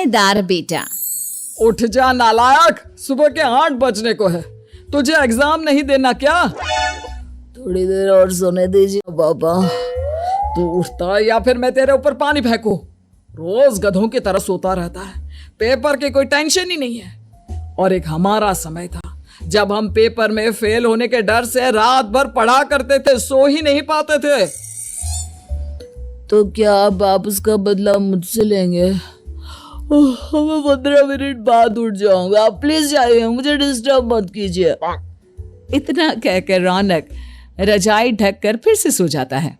समझदार बेटा। उठ जा नालायक, सुबह के 8 बजने को है। तुझे एग्जाम नहीं देना क्या? थोड़ी देर और सोने दीजिए पापा। तू उठता या फिर मैं तेरे ऊपर पानी फेंकूं? रोज गधों की तरह सोता रहता है, पेपर की कोई टेंशन ही नहीं है। और एक हमारा समय था जब हम पेपर में फेल होने के डर से रात भर पढ़ा करते थे, सो ही नहीं पाते थे। तो क्या आप उसका बदला मुझसे लेंगे? मैं 15 मिनट बाद उठ जाऊंगा, आप प्लीज जाइए, मुझे डिस्टर्ब मत कीजिए। इतना कहकर रौनक रजाई ढककर फिर से सो जाता है।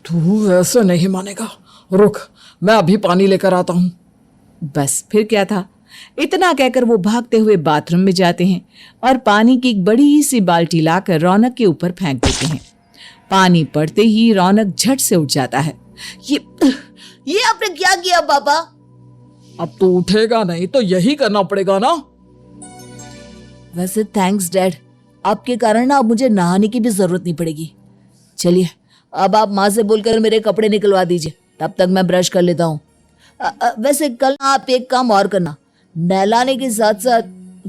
तू ऐसे नहीं मानेगा, रुक मैं अभी पानी लेकर आता हूँ। बस फिर क्या था, इतना कहकर वो भागते हुए बाथरूम में जाते हैं और पानी की एक बड़ी सी बाल्टी लाकर रौनक के ऊपर फेंक देते हैं। पानी पड़ते ही रौनक झट से उठ जाता है। ये आपने क्या किया पापा? अब तो उठेगा नहीं तो यही करना पड़ेगा ना। वैसे थैंक्स डैड, आपके कारण ना अब मुझे नहाने की भी जरूरत नहीं पड़ेगी। चलिए अब आप माँ से बोलकर मेरे कपड़े निकलवा दीजिए, तब तक मैं ब्रश कर लेता हूँ। वैसे कल आप एक काम और करना, नहलाने के साथ साथ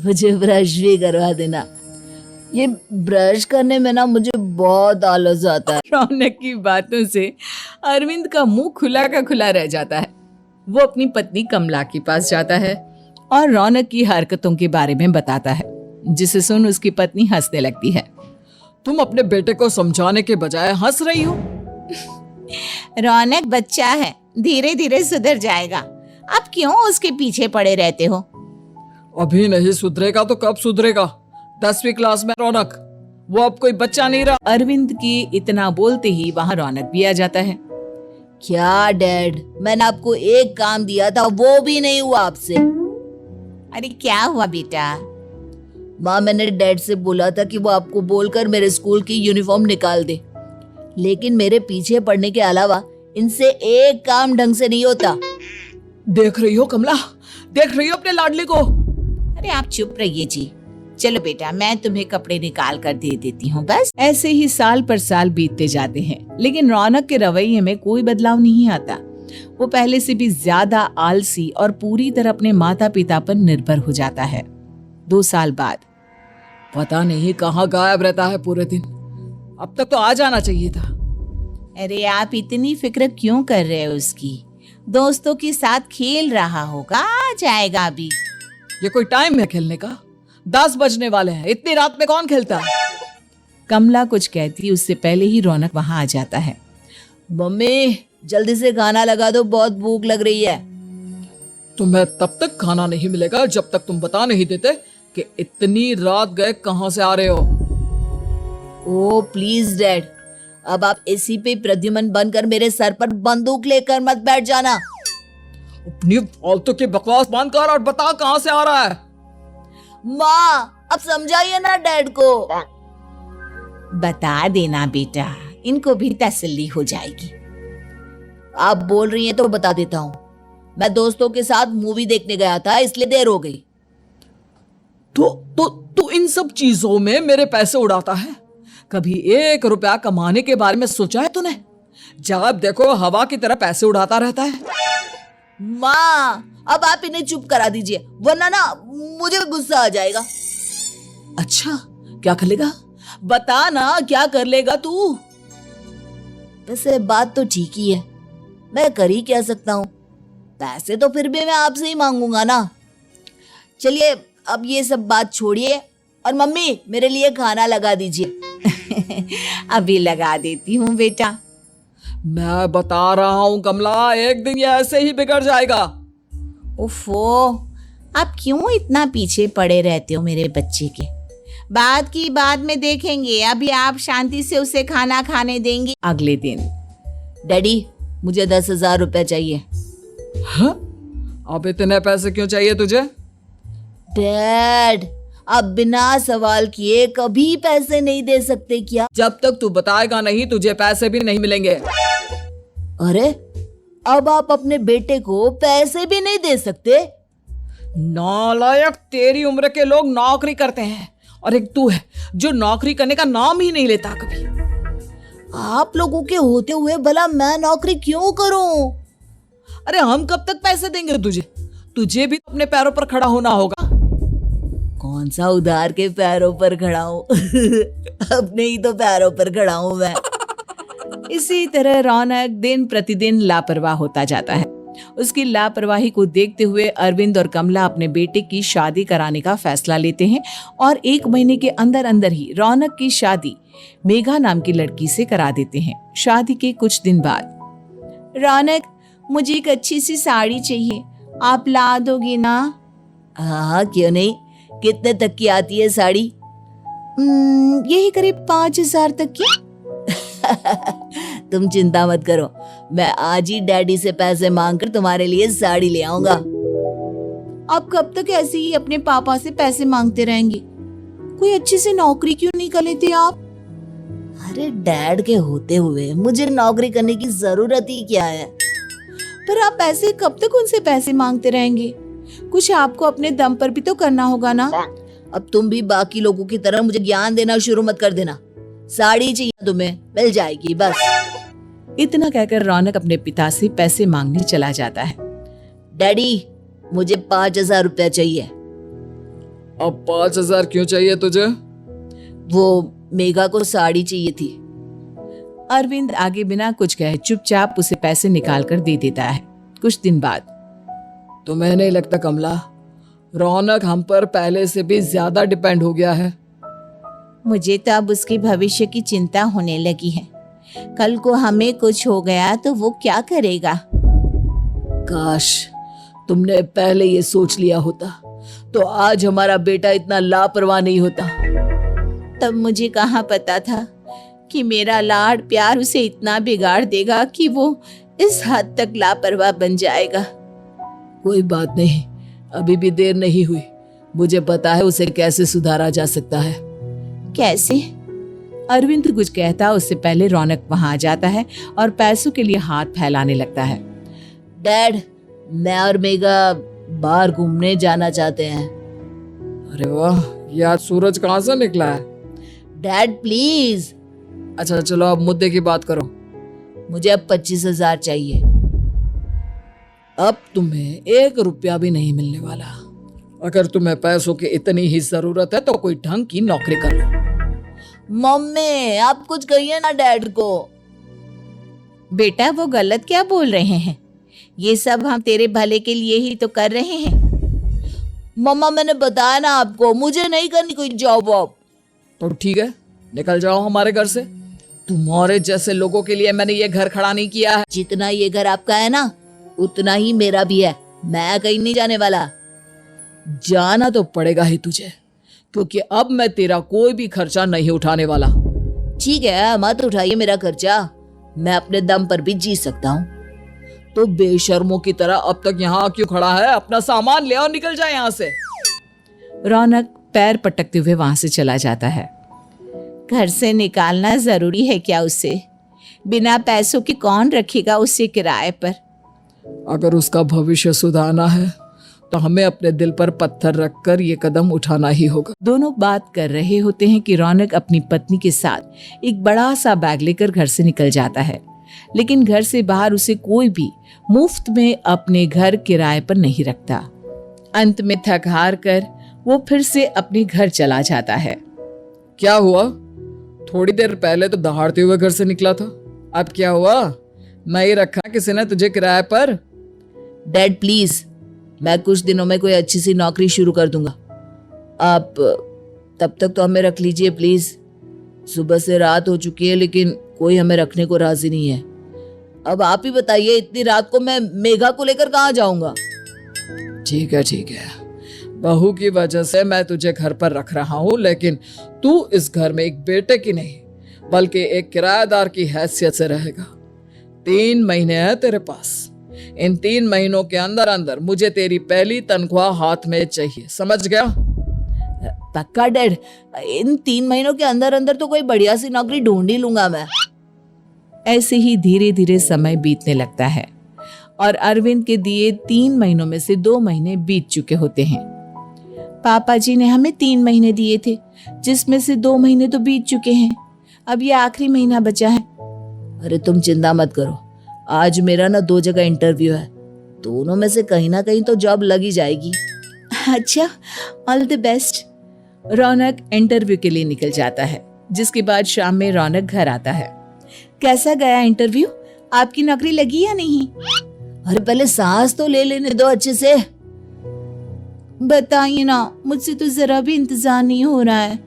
मुझे ब्रश भी करवा देना। ये ब्रश करने में ना मुझे बहुत आलस आता है। रौनक की बातों से अरविंद का मुंह खुला का खुला रह जाता है। वो अपनी पत्नी कमला के पास जाता है और रौनक की हरकतों के बारे में बताता है, जिसे सुन उसकी पत्नी हंसने लगती है। तुम अपने बेटे को समझाने के बजाय हंस रही हो। रौनक बच्चा है, धीरे धीरे सुधर जाएगा, आप क्यों उसके पीछे पड़े रहते हो? अभी नहीं सुधरेगा तो कब सुधरेगा? 10वीं क्लास में रौनक, वो अब कोई बच्चा नहीं रहा। अरविंद की इतना बोलते ही वहाँ रौनक भी आ जाता है। क्या डैड, मैंने आपको एक काम दिया था, वो भी नहीं हुआ आपसे। अरे क्या हुआ बेटा? माँ, मैंने डैड से बोला था कि वो आपको बोलकर मेरे स्कूल की यूनिफॉर्म निकाल दे, लेकिन मेरे पीछे पड़ने के अलावा इनसे एक काम ढंग से नहीं होता। देख रही हो कमला, देख रही हो अपने लाडले को? अरे आप चुप रहिए जी। चलो बेटा, मैं तुम्हें कपड़े निकाल कर दे देती हूँ। बस ऐसे ही साल पर साल बीतते जाते हैं, लेकिन रौनक के रवैये में कोई बदलाव नहीं आता। वो पहले से भी ज्यादा आलसी और पूरी तरह अपने माता पिता पर निर्भर हो जाता है। 2 साल बाद पता नहीं कहाँ गायब रहता है पूरे दिन, अब तक तो आ जाना चाहिए था। अरे आप इतनी फिक्र क्यों कर रहे हो उसकी? दोस्तों के साथ खेल रहा होगा, आ जाएगा अभी। ये कोई टाइम है खेलने का? 10 बजने वाले हैं, इतनी रात में कौन खेलता है? कमला कुछ कहती उससे पहले ही रौनक वहां आ जाता है। मम्मी जल्दी से खाना लगा दो, बहुत भूख लग रही है। तुम्हें तब तक खाना नहीं मिलेगा जब तक तुम बता नहीं देते कि इतनी रात गए कहां से आ रहे हो। ओह प्लीज डैड, अब आप एसी पे प्रद्युमन बनकर मेरे सर पर बंदूक लेकर मत बैठ जाना। अपनी फालतू की बकवास बंद कर और बता कहां से आ रहा है। माँ अब समझाइए ना डैड को। बता देना बेटा, इनको भी तसल्ली हो जाएगी। आप बोल रही हैं तो बता देता हूँ, मैं दोस्तों के साथ मूवी देखने गया था, इसलिए देर हो गई। तो इन सब चीजों में मेरे पैसे उड़ाता है? कभी 1 रुपया कमाने के बारे में सोचा है तूने? जब देखो हवा की तरह पैसे उड़ाता रहता है। माँ अब आप इन्हें चुप करा दीजिए, वरना ना मुझे गुस्सा आ जाएगा। अच्छा क्या कर लेगा? बता ना, क्या कर लेगा तू? वैसे बात तो ठीक ही है, मैं कर ही क्या सकता हूँ, पैसे तो फिर भी मैं आपसे ही मांगूंगा ना। चलिए अब ये सब बात छोड़िए और मम्मी मेरे लिए खाना लगा दीजिए। अभी लगा देती हूँ बेटा। मैं बता रहा हूँ कमला, एक दिन ये ऐसे ही बिगड़ जाएगा। ओफो, आप क्यों इतना पीछे पड़े रहते हो मेरे बच्चे के? बात की बाद में देखेंगे, अभी आप शांति से उसे खाना खाने देंगे। अगले दिन डैडी मुझे 10,000 रुपए चाहिए। हाँ? अब इतने पैसे क्यों चाहिए तुझे? डैड आप बिना सवाल किए कभी पैसे नहीं दे सकते क्या? जब तक तू बताएगा नहीं तुझे पैसे भी नहीं मिलेंगे। अरे अब आप अपने बेटे को पैसे भी नहीं दे सकते? नालायक, तेरी उम्र के लोग नौकरी करते हैं और एक तू है जो नौकरी करने का नाम ही नहीं लेता कभी। आप लोगों के होते हुए भला मैं नौकरी क्यों करूं? अरे हम कब तक पैसे देंगे तुझे? तुझे भी अपने पैरों पर खड़ा होना होगा। कौन सा उधार के पैरों पर खड़ा हूँ अपने ही तो पैरों पर खड़ा हूँ मैं। इसी तरह रौनक दिन प्रतिदिन लापरवाह होता जाता है। उसकी लापरवाही को देखते हुए अरविंद और कमला अपने बेटे की शादी कराने का फैसला लेते हैं और 1 महीने के अंदर अंदर ही रौनक की शादी मेघा नाम की लड़की से करा देते हैं। शादी के कुछ दिन बाद, रौनक, मुझे एक अच्छी सी साड़ी चाहिए, आप ला दोगे ना? हाँ, क्यों नहीं। कितने तक की आती है साड़ी? यही करीब 5,000 तक की। तुम चिंता मत करो, मैं आज ही डैडी से पैसे मांगकर तुम्हारे लिए साड़ी ले आऊंगा। आप कब तक ऐसे ही अपने पापा से पैसे मांगते रहेंगे? कोई अच्छी सी नौकरी क्यों नहीं कर लेते आप? अरे डैड के होते हुए मुझे नौकरी करने की जरूरत ही क्या है? पर आप ऐसे कब तक उनसे पैसे मांगते रहेंगे? कुछ आपको अपने दम पर भी तो करना होगा ना। अब तुम भी बाकी लोगों की तरह मुझे ज्ञान देना शुरू मत कर देना। साड़ी चाहिए तुम्हें, मिल जाएगी बस। इतना कहकर रौनक अपने पिता से पैसे मांगने चला जाता है। डैडी, मुझे 5,000 रुपया चाहिए। अब 5,000 क्यों चाहिए तुझे? वो मेघा को साड़ी चाहिए थी। अरविंद आगे बिना कुछ कहे चुपचाप उसे पैसे निकाल कर दे देता है। कुछ दिन बाद, तुम्हें नहीं लगता कमला, रौनक हम पर पहले से भी ज्यादा डिपेंड हो गया है? मुझे तो अब उसके भविष्य की चिंता होने लगी है। कल को हमें कुछ हो गया तो वो क्या करेगा? काश तुमने पहले ये सोच लिया होता तो आज हमारा बेटा इतना लापरवाह नहीं होता। तब मुझे कहाँ पता था कि मेरा लाड प्यार उसे इतना बिगाड़ देगा कि वो इस हद तक लापरवाह बन जाएगा। कोई बात नहीं, अभी भी देर नहीं हुई। मुझे पता है उसे कैसे सुधारा जा सकता है। कैसे? अरविंद कुछ कहता उससे पहले रौनक वहां आ जाता है और पैसों के लिए हाथ फैलाने लगता है। डैड, मैं और मेघा बाहर घूमने जाना चाहते हैं। अरे वाह, ये आज सूरज कहाँ से निकला है? Dad please. अच्छा चलो अब मुद्दे की बात करो। मुझे अब 25,000 चाहिए। अब तुम्हें 1 रुपया भी नहीं मिलने वाला। अगर तुम्हें पैसों की इतनी ही जरूरत है तो कोई ढंग की नौकरी कर लो। मम्मी, आप कुछ कहिए ना डैड को। बेटा, वो गलत क्या बोल रहे हैं? ये सब हम तेरे भले के लिए ही तो कर रहे हैं। मम्मा, मैंने बताया ना आपको, मुझे नहीं करनी कोई जॉब वॉब। तो ठीक है, निकल जाओ हमारे घर से। तुम्हारे जैसे लोगों के लिए मैंने ये घर खड़ा नहीं किया है। जितना ये घर आपका है ना, उतना ही मेरा भी है। मैं कहीं नहीं जाने वाला। जाना तो पड़ेगा ही तुझे, क्योंकि अब मैं तेरा कोई भी खर्चा नहीं उठाने वाला। ठीक है, मत उठाइए मेरा खर्चा, मैं अपने दम पर भी जी सकता हूँ। तो बेशर्मों की तरह अब तक यहाँ क्यों खड़ा है? अपना सामान ले और निकल जाए यहाँ से। रौनक पैर पटकते हुए वहां से चला जाता है। घर से निकालना जरूरी है क्या उसे? बिना पैसों के कौन रखेगा उसे किराए पर? अगर उसका भविष्य सुधारना है तो हमें अपने दिल पर पत्थर रखकर ये कदम उठाना ही होगा। दोनों बात कर रहे होते हैं कि रौनक अपनी पत्नी के साथ एक बड़ा सा बैग लेकर घर से निकल जाता है, लेकिन घर से बाहर उसे कोई भी मुफ्त में अपने घर किराए पर नहीं रखता। अंत में थक हार कर वो फिर से अपने घर चला जाता है। क्या हुआ? थोड़ी देर पहले तो दहाड़ते हुए घर से निकला था, अब क्या हुआ? नहीं रखा किसी ने तुझे किराए पर? डैड प्लीज, मैं कुछ दिनों में कोई अच्छी सी नौकरी शुरू कर दूंगा। आप तब तक तो हमें रख लीजिए प्लीज। सुबह से रात हो चुकी है लेकिन कोई हमें रखने को राजी नहीं है। अब आप ही बताइए, इतनी रात को मैं मेघा को लेकर कहाँ जाऊंगा? ठीक है, बहू की वजह से मैं तुझे घर पर रख रहा हूँ, लेकिन तू इस घर में एक बेटे की नहीं बल्कि एक किराएदार की हैसियत से रहेगा। 3 महीने है तेरे पास। इन 3 महीनों के अंदर अंदर मुझे तेरी पहली तनख्वाह हाथ में चाहिए, समझ गया? पक्का डैड, इन 3 महीनों के अंदर अंदर तो कोई बढ़िया सी नौकरी ढूंढ ही लूंगा मैं। ऐसे ही धीरे धीरे समय बीतने लगता है और अरविंद के दिए 3 महीनों में से 2 महीने बीत चुके होते हैं। पापा जी ने हमें 3 महीने दिए थे, जिसमें से 2 महीने तो बीत चुके हैं। अब ये आखिरी महीना बचा है। अरे तुम चिंता मत करो, आज मेरा ना 2 जगह इंटरव्यू है, दोनों में से कहीं ना कहीं तो जॉब लग ही जाएगी। अच्छा, all the best. Raunak interview के लिए निकल जाता है, जिसके बाद शाम में रौनक घर आता है। कैसा गया इंटरव्यू? आपकी नौकरी लगी या नहीं? अरे पहले सांस तो ले लेने दो अच्छे से। बताइए ना, मुझसे तो जरा भी इंतजार नहीं हो रहा है।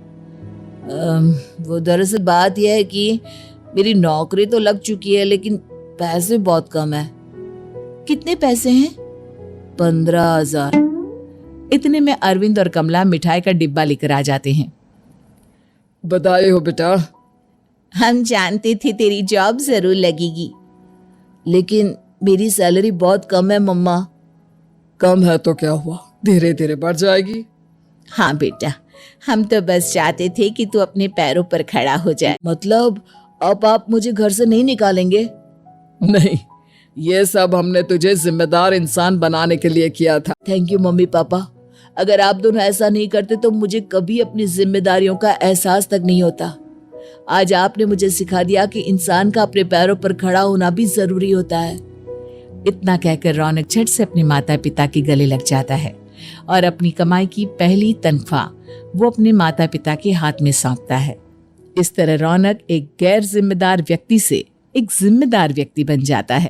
वो दरअसल बात यह है कि मेरी नौकरी तो लग चुकी है, लेकिन पैसे बहुत कम है। कितने पैसे हैं? 15,000। इतने में अरविंद और कमला मिठाई का डिब्बा लेकर आ जाते हैं। बधाई हो बेटा। हम जानते थे तेरी जॉब जरूर लगेगी। लेकिन मेरी सैलरी बहुत कम है मम्मा। कम है तो क्या हुआ, धीरे धीरे बढ़ जाएगी। हाँ बेटा, हम तो बस चाहते थे कि तू अपने पैरों पर खड़ा हो जाए। मतलब अब आप मुझे घर से नहीं निकालेंगे? नहीं, ये सब हमने तुझे जिम्मेदार इंसान बनाने के लिए किया था। Thank you mummy papa. अगर आप दोनों ऐसा नहीं करते तो मुझे कभी अपनी जिम्मेदारियों का एहसास तक नहीं होता। आज आपने मुझे सिखा दिया कि इंसान का अपने पैरों पर खड़ा होना भी जरूरी होता है। इतना कहकर रौनक झट से अपने माता पिता के गले लग जाता है और अपनी कमाई की पहली तनख्वाह वो अपने माता पिता के हाथ में सौंपता है। इस तरह रौनक एक गैर जिम्मेदार व्यक्ति से एक जिम्मेदार व्यक्ति बन जाता है।